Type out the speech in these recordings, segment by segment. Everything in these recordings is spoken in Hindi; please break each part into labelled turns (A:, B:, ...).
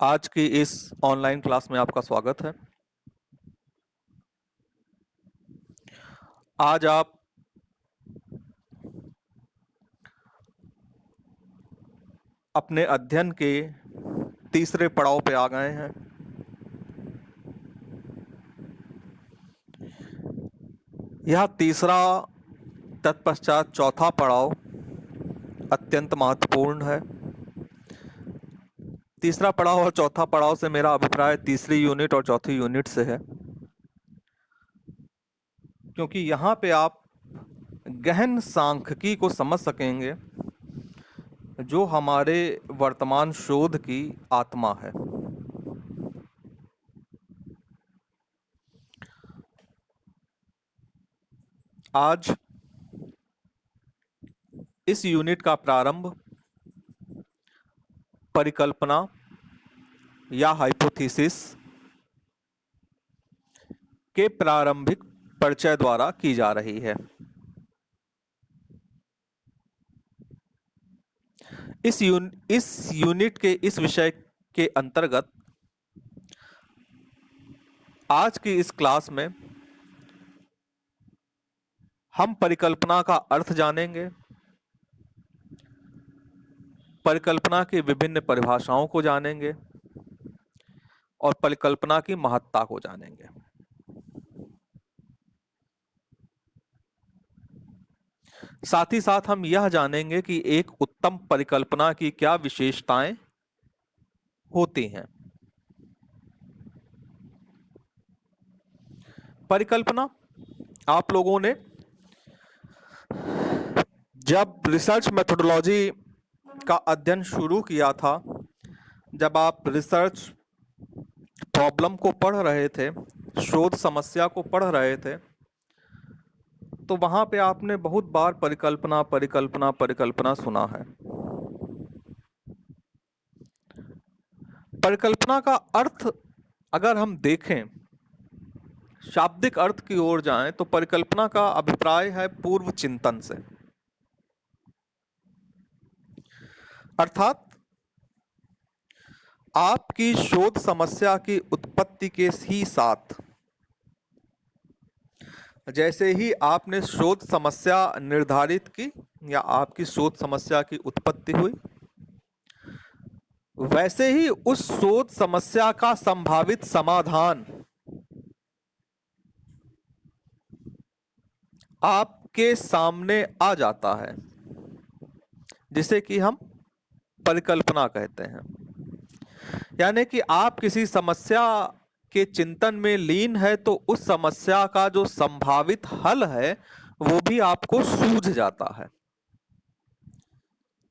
A: आज की इस ऑनलाइन क्लास में आपका स्वागत है। आज आप अपने अध्ययन के तीसरे पड़ाव पे आ गए हैं। यह तीसरा तत्पश्चात चौथा पड़ाव अत्यंत महत्वपूर्ण है। तीसरा पड़ाव और चौथा पड़ाव से मेरा अभिप्राय तीसरी यूनिट और चौथी यूनिट से है, क्योंकि यहाँ पे आप गहन सांख्यिकी को समझ सकेंगे, जो हमारे वर्तमान शोध की आत्मा है। आज इस यूनिट का प्रारंभ परिकल्पना या हाइपोथेसिस के प्रारंभिक परिचय द्वारा की जा रही है। इस यूनिट के इस विषय के अंतर्गत आज की इस क्लास में हम परिकल्पना का अर्थ जानेंगे, परिकल्पना की विभिन्न परिभाषाओं को जानेंगे और परिकल्पना की महत्ता को जानेंगे। साथ ही साथ हम यह जानेंगे कि एक उत्तम परिकल्पना की क्या विशेषताएं होती हैं। परिकल्पना, आप लोगों ने जब रिसर्च मेथोडोलॉजी का अध्ययन शुरू किया था, जब आप रिसर्च प्रॉब्लम को पढ़ रहे थे, शोध समस्या को पढ़ रहे थे, तो वहां पे आपने बहुत बार परिकल्पना परिकल्पना परिकल्पना सुना है। परिकल्पना का अर्थ अगर हम देखें, शाब्दिक अर्थ की ओर जाएं, तो परिकल्पना का अभिप्राय है पूर्व चिंतन से। अर्थात आपकी शोध समस्या की उत्पत्ति के ही साथ, जैसे ही आपने शोध समस्या निर्धारित की या आपकी शोध समस्या की उत्पत्ति हुई, वैसे ही उस शोध समस्या का संभावित समाधान आपके सामने आ जाता है, जिसे कि हम परिकल्पना कहते हैं। यानी कि आप किसी समस्या के चिंतन में लीन है, तो उस समस्या का जो संभावित हल है वो भी आपको सूझ जाता है।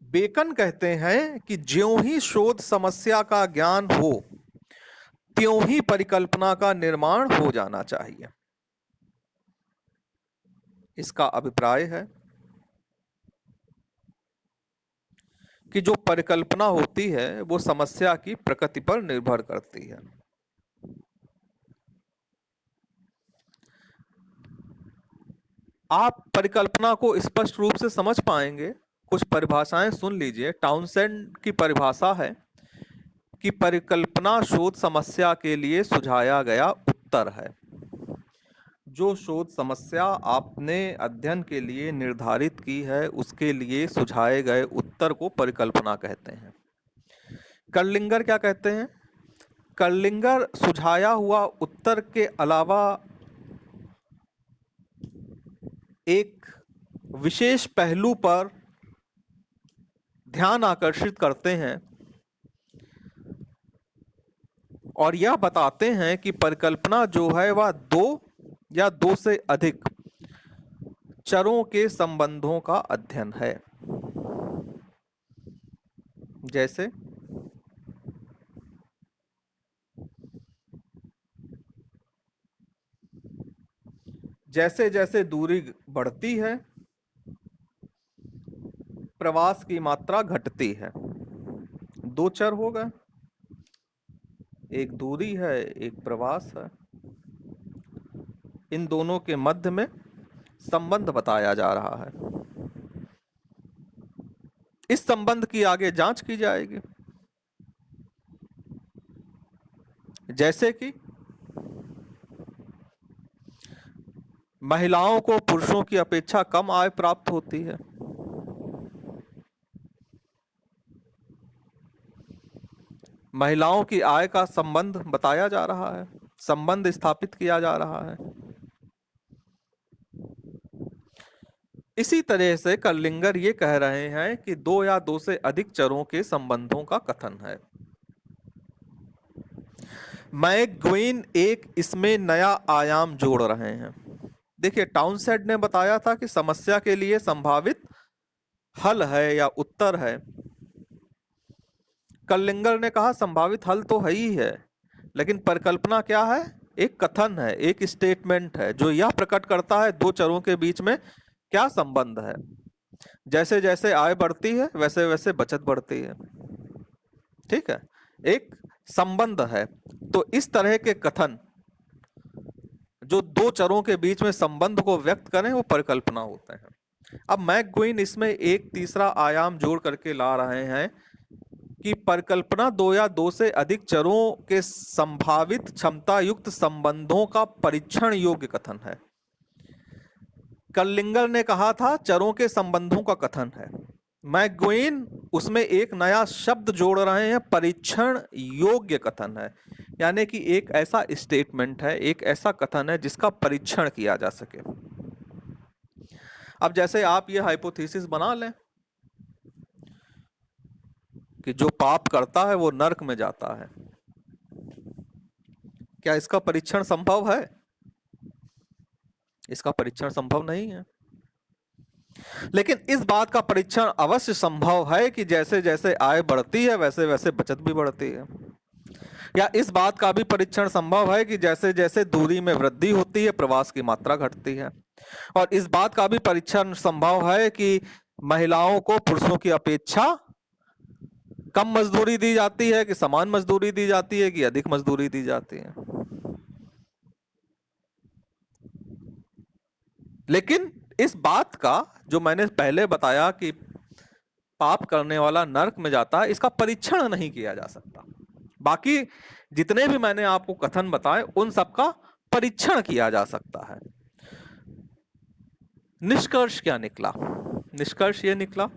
A: बेकन कहते हैं कि ज्यों ही शोध समस्या का ज्ञान हो, त्यों ही परिकल्पना का निर्माण हो जाना चाहिए। इसका अभिप्राय है कि जो परिकल्पना होती है वो समस्या की प्रकृति पर निर्भर करती है। आप परिकल्पना को स्पष्ट रूप से समझ पाएंगे। कुछ परिभाषाएं सुन लीजिए। टाउनसेंड की परिभाषा है कि परिकल्पना शोध समस्या के लिए सुझाया गया उत्तर है। जो शोध समस्या आपने अध्ययन के लिए निर्धारित की है, उसके लिए सुझाए गए उत्तर को परिकल्पना कहते हैं। कर्लिंगर क्या कहते हैं? कर्लिंगर सुझाया हुआ उत्तर के अलावा एक विशेष पहलू पर ध्यान आकर्षित करते हैं और यह बताते हैं कि परिकल्पना जो है वह दो या दो से अधिक चरों के संबंधों का अध्ययन है। जैसे जैसे जैसे दूरी बढ़ती है, प्रवास की मात्रा घटती है। दो चर हो गए, एक दूरी है, एक प्रवास है। इन दोनों के मध्य में संबंध बताया जा रहा है। इस संबंध की आगे जांच की जाएगी। जैसे कि महिलाओं को पुरुषों की अपेक्षा कम आय प्राप्त होती है, महिलाओं की आय का संबंध बताया जा रहा है, संबंध स्थापित किया जा रहा है। इसी तरह से कर्लिंगर ये कह रहे हैं कि दो या दो से अधिक चरों के संबंधों का कथन है। मैकग्वीन एक इसमें नया आयाम जोड़ रहे हैं। देखिए, टाउनसेंड ने बताया था कि समस्या के लिए संभावित हल है या उत्तर है। कर्लिंगर ने कहा संभावित हल तो है ही है, लेकिन परिकल्पना क्या है? एक कथन है, एक स्टेटमेंट है जो यह प्रकट करता है दो चरों के बीच में क्या संबंध है। जैसे जैसे आय बढ़ती है वैसे वैसे बचत बढ़ती है। ठीक है, एक संबंध है। तो इस तरह के कथन जो दो चरों के बीच में संबंध को व्यक्त करें वो परिकल्पना होते हैं। अब मैकग्वीन इसमें एक तीसरा आयाम जोड़ करके ला रहे हैं कि परिकल्पना दो या दो से अधिक चरों के संभावित क्षमता युक्त संबंधों का परीक्षण योग्य कथन है। कर्लिंगर ने कहा था चरों के संबंधों का कथन है, मैकग्वीन उसमें एक नया शब्द जोड़ रहे हैं, परीक्षण योग्य कथन है। यानी कि एक ऐसा स्टेटमेंट है, एक ऐसा कथन है जिसका परीक्षण किया जा सके। अब जैसे आप ये हाइपोथेसिस बना लें कि जो पाप करता है वो नरक में जाता है, क्या इसका परीक्षण संभव है? इसका परीक्षण संभव नहीं है। लेकिन इस बात का परीक्षण अवश्य संभव है कि जैसे जैसे आय बढ़ती है वैसे वैसे बचत भी बढ़ती है। या इस बात का भी परीक्षण संभव है कि जैसे जैसे दूरी में वृद्धि होती है प्रवास की मात्रा घटती है। और इस बात का भी परीक्षण संभव है कि महिलाओं को पुरुषों की अपेक्षा कम मजदूरी दी जाती है, कि समान मजदूरी दी जाती है, कि अधिक मजदूरी दी जाती है। लेकिन इस बात का जो मैंने पहले बताया कि पाप करने वाला नरक में जाता है, इसका परीक्षण नहीं किया जा सकता। बाकी जितने भी मैंने आपको कथन बताए उन सबका परीक्षण किया जा सकता है। निष्कर्ष क्या निकला? निष्कर्ष ये निकला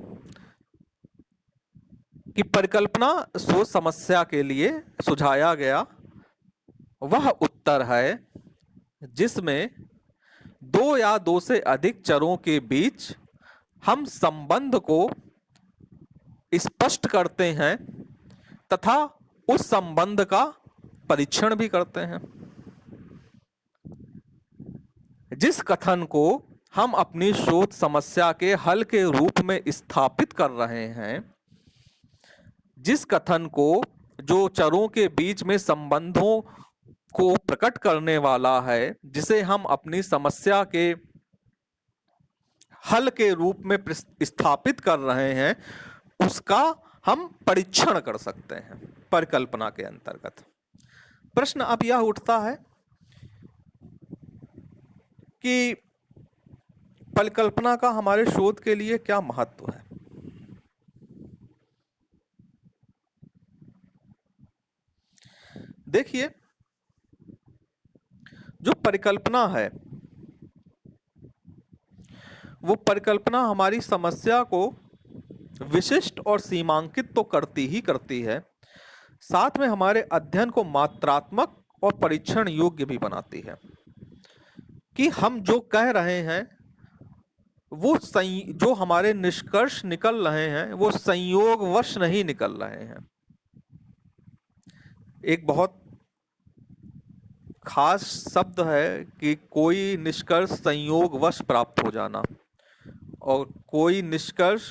A: कि परिकल्पना सोच समस्या के लिए सुझाया गया वह उत्तर है जिसमें दो या दो से अधिक चरों के बीच हम संबंध को स्पष्ट करते हैं तथा उस संबंध का परीक्षण भी करते हैं। जिस कथन को हम अपनी शोध समस्या के हल के रूप में स्थापित कर रहे हैं, जिस कथन को जो चरों के बीच में संबंधों को प्रकट करने वाला है, जिसे हम अपनी समस्या के हल के रूप में स्थापित कर रहे हैं, उसका हम परीक्षण कर सकते हैं परिकल्पना के अंतर्गत। प्रश्न अब यह उठता है कि परिकल्पना का हमारे शोध के लिए क्या महत्व है। देखिए, जो परिकल्पना है वो परिकल्पना हमारी समस्या को विशिष्ट और सीमांकित तो करती ही करती है, साथ में हमारे अध्ययन को मात्रात्मक और परीक्षण योग्य भी बनाती है कि हम जो कह रहे हैं वो जो हमारे निष्कर्ष निकल रहे हैं वो संयोगवश नहीं निकल रहे हैं। एक बहुत खास शब्द है कि कोई निष्कर्ष संयोगवश प्राप्त हो जाना और कोई निष्कर्ष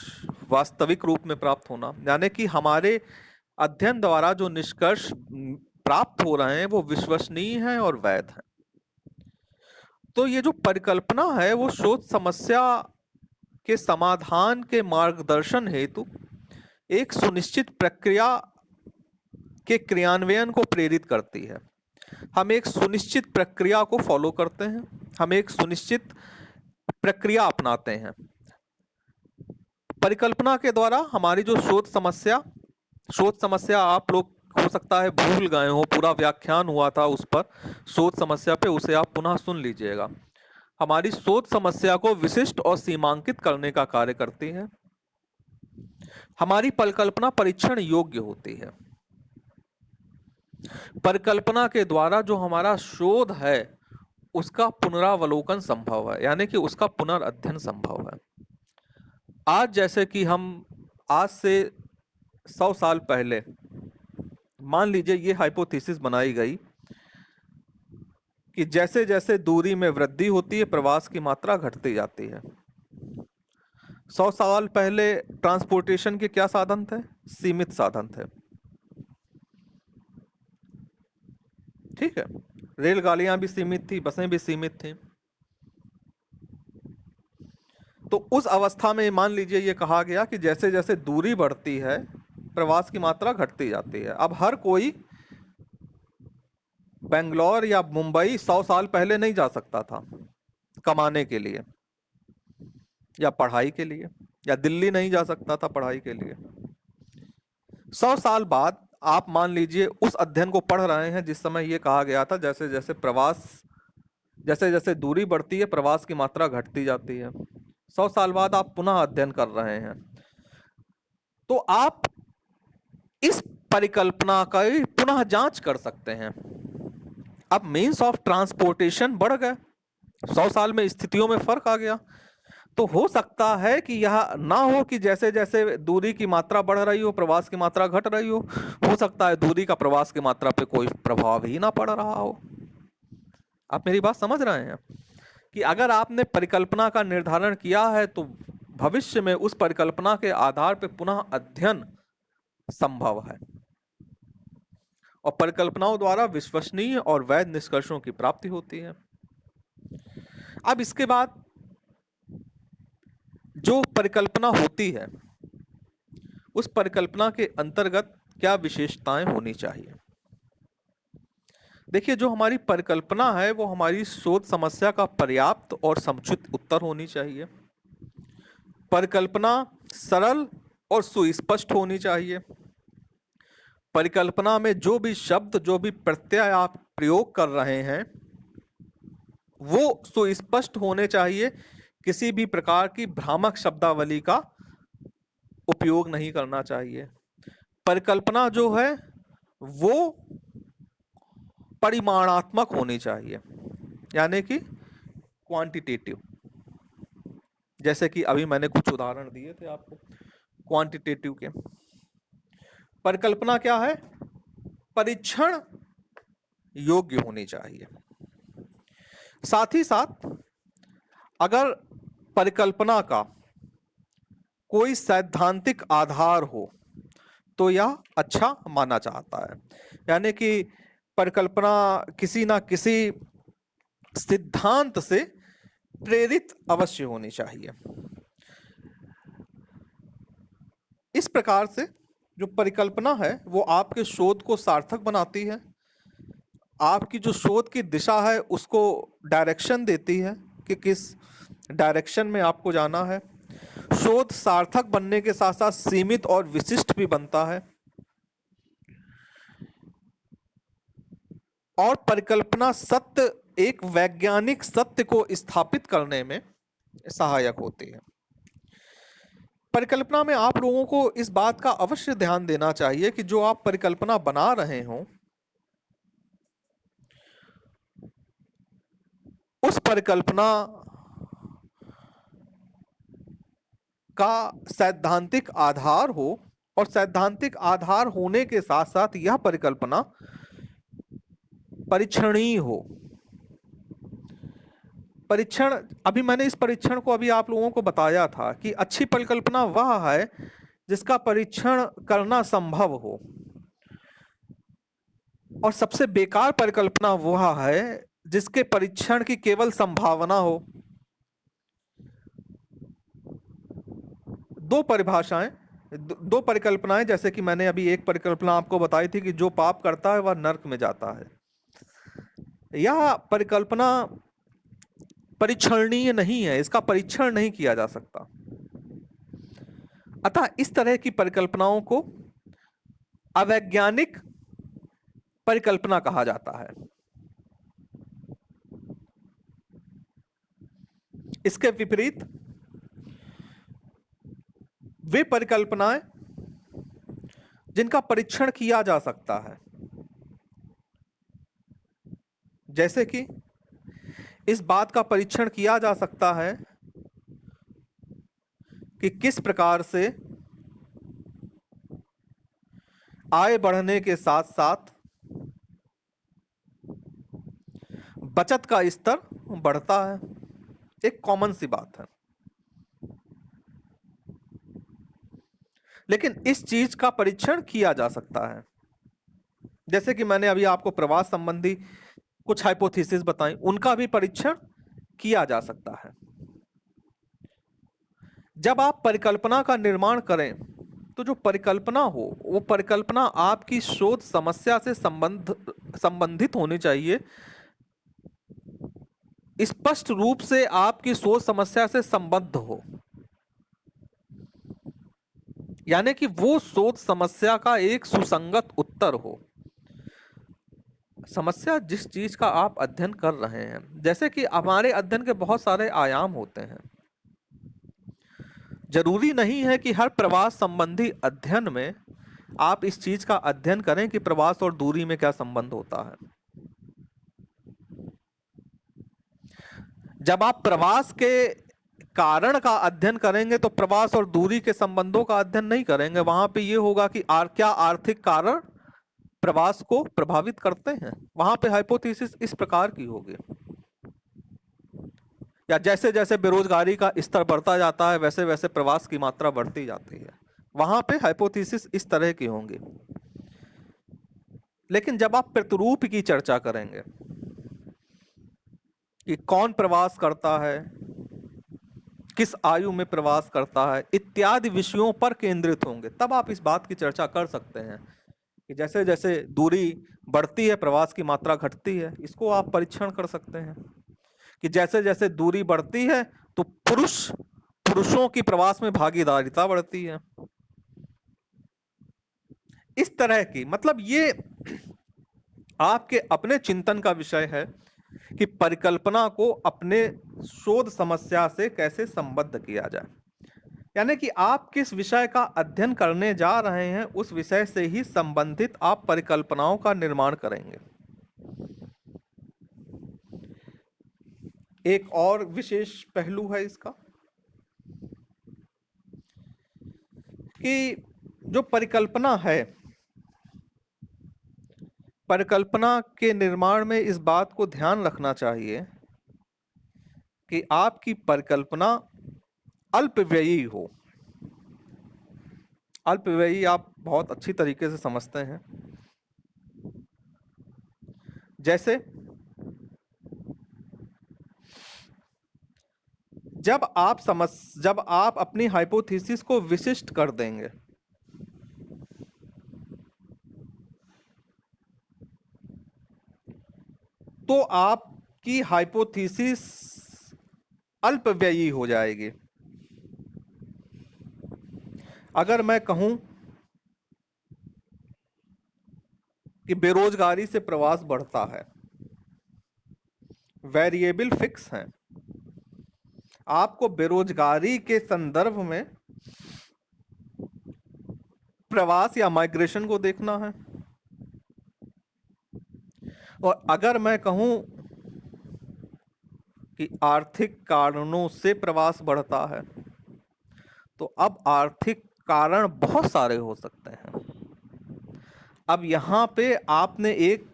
A: वास्तविक रूप में प्राप्त होना, यानी कि हमारे अध्ययन द्वारा जो निष्कर्ष प्राप्त हो रहे हैं वो विश्वसनीय हैं और वैध हैं। तो ये जो परिकल्पना है वो शोध समस्या के समाधान के मार्गदर्शन हेतु एक सुनिश्चित प्रक्रिया के क्रियान्वयन को प्रेरित करती है। हम एक सुनिश्चित प्रक्रिया को फॉलो करते हैं, हम एक सुनिश्चित प्रक्रिया अपनाते हैं। परिकल्पना के द्वारा हमारी जो शोध समस्या आप लोग हो सकता है भूल गए हो, पूरा व्याख्यान हुआ था उस पर, शोध समस्या पे, उसे आप पुनः सुन लीजिएगा। हमारी शोध समस्या को विशिष्ट और सीमांकित करने का कार्य करती है। हमारी परिकल्पना परीक्षण योग्य होती है। परिकल्पना के द्वारा जो हमारा शोध है उसका पुनरावलोकन संभव है, यानी कि उसका पुनर्अध्ययन संभव है। आज जैसे कि हम आज से 100 साल पहले मान लीजिए ये हाइपोथेसिस बनाई गई कि जैसे जैसे दूरी में वृद्धि होती है प्रवास की मात्रा घटती जाती है। 100 साल पहले ट्रांसपोर्टेशन के क्या साधन थे? सीमित साधन थे, ठीक है। रेलगाड़ियां भी सीमित थी, बसें भी सीमित थी। तो उस अवस्था में मान लीजिए ये कहा गया कि जैसे जैसे दूरी बढ़ती है प्रवास की मात्रा घटती जाती है। अब हर कोई बेंगलोर या मुंबई 100 साल पहले नहीं जा सकता था कमाने के लिए या पढ़ाई के लिए, या दिल्ली नहीं जा सकता था पढ़ाई के लिए। 100 साल बाद आप मान लीजिए उस अध्ययन को पढ़ रहे हैं जिस समय ये कहा गया था जैसे जैसे दूरी बढ़ती है प्रवास की मात्रा घटती जाती है। 100 साल बाद आप पुनः अध्ययन कर रहे हैं, तो आप इस परिकल्पना का पुनः जांच कर सकते हैं। अब मीन्स ऑफ ट्रांसपोर्टेशन बढ़ गए, 100 साल में स्थितियों में फर्क आ गया। तो हो सकता है कि यह ना हो कि जैसे जैसे दूरी की मात्रा बढ़ रही हो प्रवास की मात्रा घट रही हो सकता है दूरी का प्रवास की मात्रा पे कोई प्रभाव ही ना पड़ रहा हो। आप मेरी बात समझ रहे हैं कि अगर आपने परिकल्पना का निर्धारण किया है तो भविष्य में उस परिकल्पना के आधार पर पुनः अध्ययन संभव है और परिकल्पनाओं द्वारा विश्वसनीय और वैध निष्कर्षों की प्राप्ति होती है। अब इसके बाद जो परिकल्पना होती है उस परिकल्पना के अंतर्गत क्या विशेषताएं होनी चाहिए। देखिए, जो हमारी परिकल्पना है वो हमारी शोध समस्या का पर्याप्त और समुचित उत्तर होनी चाहिए। परिकल्पना सरल और सुस्पष्ट होनी चाहिए। परिकल्पना में जो भी शब्द जो भी प्रत्यय आप प्रयोग कर रहे हैं वो सुस्पष्ट होने चाहिए। किसी भी प्रकार की भ्रामक शब्दावली का उपयोग नहीं करना चाहिए। परिकल्पना जो है वो परिमाणात्मक होनी चाहिए, यानी कि क्वांटिटेटिव। जैसे कि अभी मैंने कुछ उदाहरण दिए थे आपको क्वांटिटेटिव के। परिकल्पना क्या है? परीक्षण योग्य होनी चाहिए। साथ ही साथ अगर परिकल्पना का कोई सैद्धांतिक आधार हो तो यह अच्छा माना जाता है, यानी कि परिकल्पना किसी ना किसी सिद्धांत से प्रेरित अवश्य होनी चाहिए। इस प्रकार से जो परिकल्पना है वो आपके शोध को सार्थक बनाती है, आपकी जो शोध की दिशा है उसको डायरेक्शन देती है कि किस डायरेक्शन में आपको जाना है। शोध सार्थक बनने के साथ साथ सीमित और विशिष्ट भी बनता है और परिकल्पना सत्य, एक वैज्ञानिक सत्य को स्थापित करने में सहायक होती है। परिकल्पना में आप लोगों को इस बात का अवश्य ध्यान देना चाहिए कि जो आप परिकल्पना बना रहे हो उस परिकल्पना का सैद्धांतिक आधार हो और सैद्धांतिक आधार होने के साथ साथ यह परिकल्पना परीक्षणीय हो। परीक्षण, अभी मैंने इस परीक्षण को अभी आप लोगों को बताया था कि अच्छी परिकल्पना वह है जिसका परीक्षण करना संभव हो और सबसे बेकार परिकल्पना वह है जिसके परीक्षण की केवल संभावना हो। दो परिभाषाएं, दो परिकल्पनाएं, जैसे कि मैंने अभी एक परिकल्पना आपको बताई थी कि जो पाप करता है वह नरक में जाता है। यह परिकल्पना परीक्षणीय नहीं है, इसका परीक्षण नहीं किया जा सकता। अतः इस तरह की परिकल्पनाओं को अवैज्ञानिक परिकल्पना कहा जाता है। इसके विपरीत वे परिकल्पनाएं जिनका परीक्षण किया जा सकता है, जैसे कि इस बात का परीक्षण किया जा सकता है कि किस प्रकार से आय बढ़ने के साथ साथ बचत का स्तर बढ़ता है। एक कॉमन सी बात है। लेकिन इस चीज का परीक्षण किया जा सकता है, जैसे कि मैंने अभी आपको प्रवास संबंधी कुछ हाइपोथेसिस बताई, उनका भी परीक्षण किया जा सकता है। जब आप परिकल्पना का निर्माण करें तो जो परिकल्पना हो वो परिकल्पना आपकी शोध समस्या से संबंधित होनी चाहिए, स्पष्ट रूप से आपकी शोध समस्या से संबद्ध हो, यानी कि वो शोध समस्या का एक सुसंगत उत्तर हो। समस्या जिस चीज का आप अध्ययन कर रहे हैं, जैसे कि हमारे अध्ययन के बहुत सारे आयाम होते हैं, जरूरी नहीं है कि हर प्रवास संबंधी अध्ययन में आप इस चीज का अध्ययन करें कि प्रवास और दूरी में क्या संबंध होता है। जब आप प्रवास के कारण का अध्ययन करेंगे तो प्रवास और दूरी के संबंधों का अध्ययन नहीं करेंगे। वहां पे ये होगा कि क्या आर्थिक कारण प्रवास को प्रभावित करते हैं। वहां पे हाइपोथेसिस इस प्रकार की होगी। या जैसे जैसे बेरोजगारी का स्तर बढ़ता जाता है वैसे वैसे प्रवास की मात्रा बढ़ती जाती है। वहां पे हाइपोथेसिस इस तरह की होंगी। लेकिन जब आप प्रतिरूप की चर्चा करेंगे कि कौन प्रवास करता है, किस आयु में प्रवास करता है, इत्यादि विषयों पर केंद्रित होंगे, तब आप इस बात की चर्चा कर सकते हैं कि जैसे जैसे दूरी बढ़ती है प्रवास की मात्रा घटती है। इसको आप परीक्षण कर सकते हैं कि जैसे जैसे दूरी बढ़ती है तो पुरुषों की प्रवास में भागीदारिता बढ़ती है। इस तरह की, मतलब ये आपके अपने चिंतन का विषय है कि परिकल्पना को अपने शोध समस्या से कैसे संबद्ध किया जाए। यानी कि आप किस विषय का अध्ययन करने जा रहे हैं उस विषय से ही संबंधित आप परिकल्पनाओं का निर्माण करेंगे। एक और विशेष पहलू है इसका कि जो परिकल्पना है, परिकल्पना के निर्माण में इस बात को ध्यान रखना चाहिए कि आपकी परिकल्पना अल्पव्ययी हो। अल्पव्ययी आप बहुत अच्छी तरीके से समझते हैं। जैसे जब आप अपनी हाइपोथेसिस को विशिष्ट कर देंगे तो आपकी हाइपोथेसिस अल्पव्ययी हो जाएगी। अगर मैं कहूं कि बेरोजगारी से प्रवास बढ़ता है, वेरिएबल फिक्स है, आपको बेरोजगारी के संदर्भ में प्रवास या माइग्रेशन को देखना है। और अगर मैं कहूं कि आर्थिक कारणों से प्रवास बढ़ता है तो अब आर्थिक कारण बहुत सारे हो सकते हैं। अब यहां पे आपने एक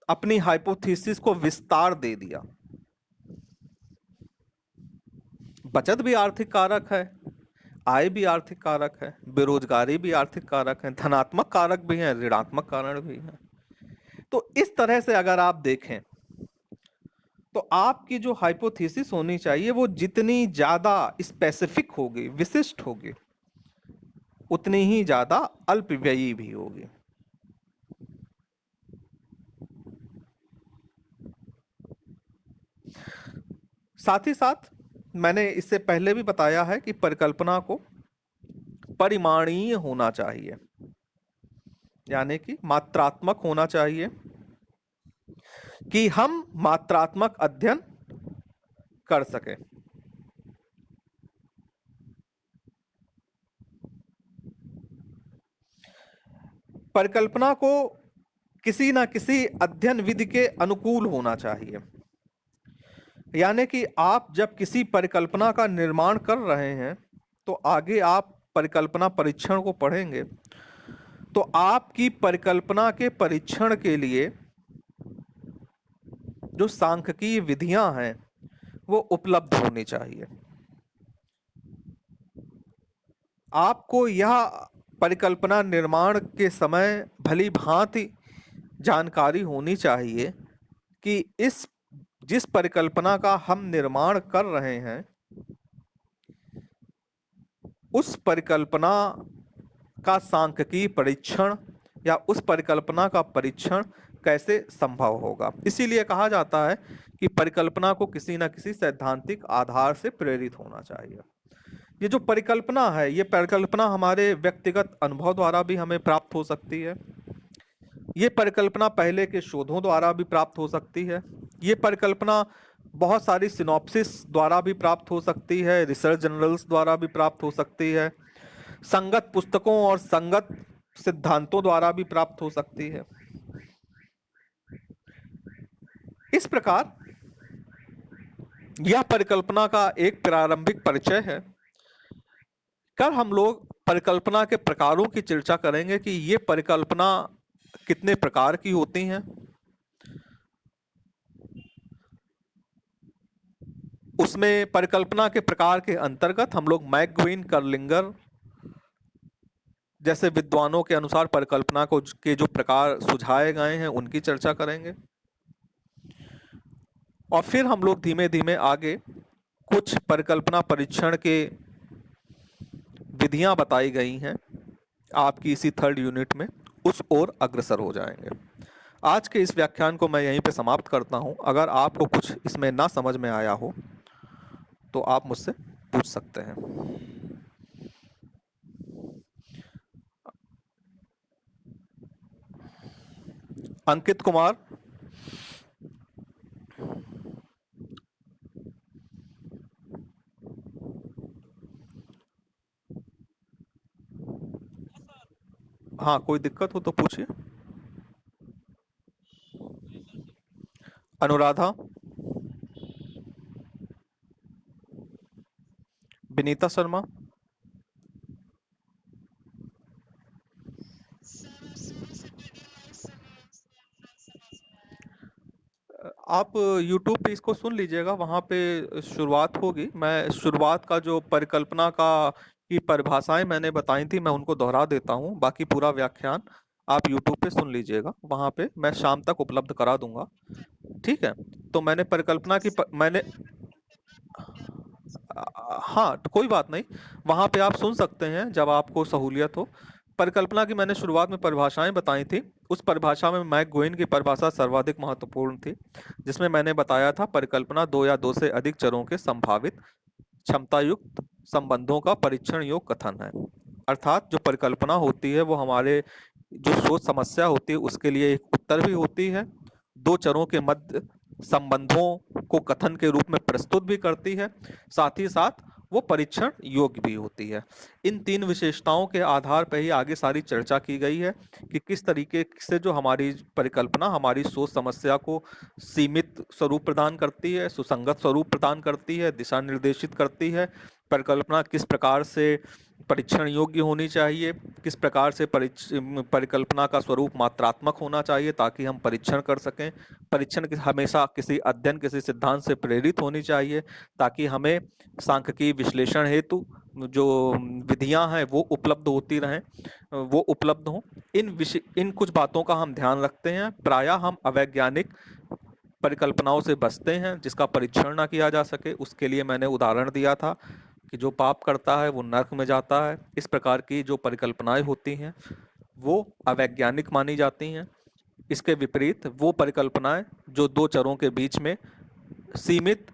A: अपनी हाइपोथेसिस को विस्तार दे दिया। बचत भी आर्थिक कारक है, आय भी आर्थिक कारक है, बेरोजगारी भी आर्थिक कारक है, धनात्मक कारक भी हैं, ऋणात्मक कारण भी हैं। तो इस तरह से अगर आप देखें तो आपकी जो हाइपोथेसिस होनी चाहिए वो जितनी ज्यादा स्पेसिफिक होगी, विशिष्ट होगी, उतनी ही ज्यादा अल्पव्ययी भी होगी। साथ ही साथ मैंने इससे पहले भी बताया है कि परिकल्पना को परिमाणीय होना चाहिए। यानी कि मात्रात्मक होना चाहिए, कि हम मात्रात्मक अध्ययन कर सकें। परिकल्पना को किसी ना किसी अध्ययन विधि के अनुकूल होना चाहिए। यानी कि आप जब किसी परिकल्पना का निर्माण कर रहे हैं, तो आगे आप परिकल्पना परीक्षण को पढ़ेंगे, तो आपकी परिकल्पना के परीक्षण के लिए जो सांख्यिकीय विधियां हैं वो उपलब्ध होनी चाहिए। आपको यह परिकल्पना निर्माण के समय भली भांति जानकारी होनी चाहिए कि इस जिस परिकल्पना का हम निर्माण कर रहे हैं, उस परिकल्पना का सांख्यिकीय परीक्षण या उस परिकल्पना का परीक्षण कैसे संभव होगा। इसीलिए कहा जाता है कि परिकल्पना को किसी न किसी सैद्धांतिक आधार से प्रेरित होना चाहिए। ये जो परिकल्पना है, ये परिकल्पना हमारे व्यक्तिगत अनुभव द्वारा भी हमें प्राप्त हो सकती है। ये परिकल्पना पहले के शोधों द्वारा भी प्राप्त हो सकती है। ये परिकल्पना बहुत सारी सिनॉप्सिस द्वारा भी प्राप्त हो सकती है, रिसर्च जर्नल्स द्वारा भी प्राप्त हो सकती है, संगत पुस्तकों और संगत सिद्धांतों द्वारा भी प्राप्त हो सकती है। इस प्रकार यह परिकल्पना का एक प्रारंभिक परिचय है। कल हम लोग परिकल्पना के प्रकारों की चर्चा करेंगे कि ये परिकल्पना कितने प्रकार की होती हैं। उसमें परिकल्पना के प्रकार के अंतर्गत हम लोग मैकग्वीन, कर्लिंगर जैसे विद्वानों के अनुसार परिकल्पना को के जो प्रकार सुझाए गए हैं उनकी चर्चा करेंगे, और फिर हम लोग धीमे धीमे आगे कुछ परिकल्पना परीक्षण के विधियां बताई गई हैं आपकी इसी थर्ड यूनिट में, उस ओर अग्रसर हो जाएंगे। आज के इस व्याख्यान को मैं यहीं पे समाप्त करता हूं। अगर आपको कुछ इसमें ना समझ में आया हो तो आप मुझसे पूछ सकते हैं। अंकित कुमार। हाँ, कोई दिक्कत हो तो पूछिए। अनुराधा। विनीता शर्मा। आप YouTube पे इसको सुन लीजिएगा, वहाँ पे शुरुआत होगी। मैं शुरुआत का जो परिकल्पना का की परिभाषाएं मैंने बताई थी, मैं उनको दोहरा देता हूँ। बाकी पूरा व्याख्यान आप YouTube पे सुन लीजिएगा, वहाँ पे मैं शाम तक उपलब्ध करा दूंगा। ठीक है। तो मैंने परिकल्पना की मैंने हाँ, तो कोई बात नहीं, वहाँ पे आप सुन सकते हैं जब आपको सहूलियत हो। परिकल्पना की मैंने शुरुआत में परिभाषाएं बताई थी। उस परिभाषा में मैकगुइन की परिभाषा सर्वाधिक महत्वपूर्ण थी, जिसमें मैंने बताया था परिकल्पना दो या दो से अधिक चरों के संभावित क्षमता युक्त संबंधों का परीक्षण योग कथन है। अर्थात जो परिकल्पना होती है वो हमारे जो शोध समस्या होती है उसके लिए एक उत्तर भी होती है, दो चरों के मध्य संबंधों को कथन के रूप में प्रस्तुत भी करती है, साथ ही साथ वो परीक्षण योग्य भी होती है। इन तीन विशेषताओं के आधार पर ही आगे सारी चर्चा की गई है कि किस तरीके से जो हमारी परिकल्पना हमारी सोच समस्या को सीमित स्वरूप प्रदान करती है, सुसंगत स्वरूप प्रदान करती है, दिशा निर्देशित करती है। परिकल्पना किस प्रकार से परीक्षण योग्य होनी चाहिए, किस प्रकार से परिकल्पना का स्वरूप मात्रात्मक होना चाहिए ताकि हम परीक्षण कर सकें। परीक्षण हमेशा किसी अध्ययन, किसी सिद्धांत से प्रेरित होनी चाहिए ताकि हमें सांख्यिकीय विश्लेषण हेतु जो विधियां हैं वो उपलब्ध होती रहें, वो उपलब्ध हों। इन कुछ बातों का हम ध्यान रखते हैं। प्रायः हम अवैज्ञानिक परिकल्पनाओं से बचते हैं जिसका परीक्षण ना किया जा सके। उसके लिए मैंने उदाहरण दिया था कि जो पाप करता है वो नर्क में जाता है। इस प्रकार की जो परिकल्पनाएं होती हैं वो अवैज्ञानिक मानी जाती हैं। इसके विपरीत वो परिकल्पनाएं जो दो चरों के बीच में सीमित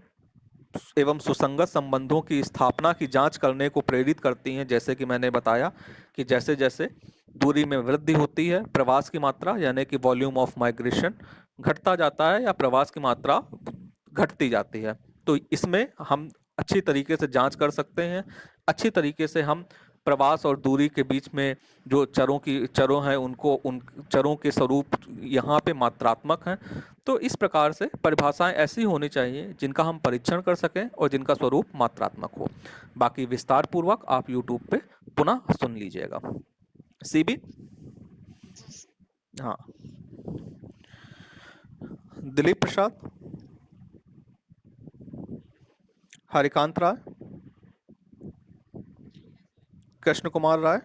A: एवं सुसंगत संबंधों की स्थापना की जांच करने को प्रेरित करती हैं। जैसे कि मैंने बताया कि जैसे जैसे दूरी में वृद्धि होती है, प्रवास की मात्रा यानी कि वॉल्यूम ऑफ माइग्रेशन घटता जाता है या प्रवास की मात्रा घटती जाती है। तो इसमें हम अच्छी तरीके से जांच कर सकते हैं। अच्छी तरीके से हम प्रवास और दूरी के बीच में जो चरों हैं उनको, उन चरों के स्वरूप यहाँ पे मात्रात्मक हैं। तो इस प्रकार से परिभाषाएं ऐसी होनी चाहिए जिनका हम परीक्षण कर सकें और जिनका स्वरूप मात्रात्मक हो। बाकी विस्तार पूर्वक आप यूट्यूब पे पुनः सुन लीजिएगा। सीबी। हाँ। दिलीप प्रसाद, हरिकांत राय, कृष्ण कुमार राय,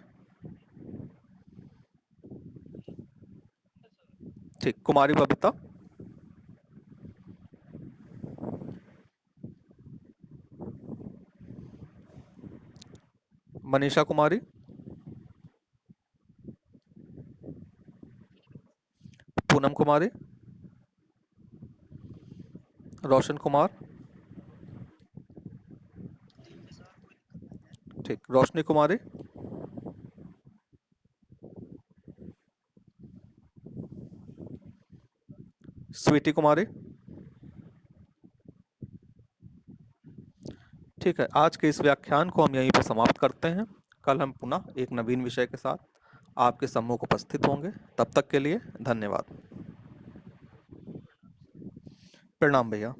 A: ठीक, कुमारी बबीता, मनीषा कुमारी, पूनम कुमारी, रोशन कुमार, ठीक, रोशनी कुमारी, स्वीटी कुमारी। ठीक है, आज के इस व्याख्यान को हम यहीं पर समाप्त करते हैं। कल हम पुनः एक नवीन विषय के साथ आपके सम्मुख उपस्थित होंगे। तब तक के लिए धन्यवाद। प्रणाम भैया।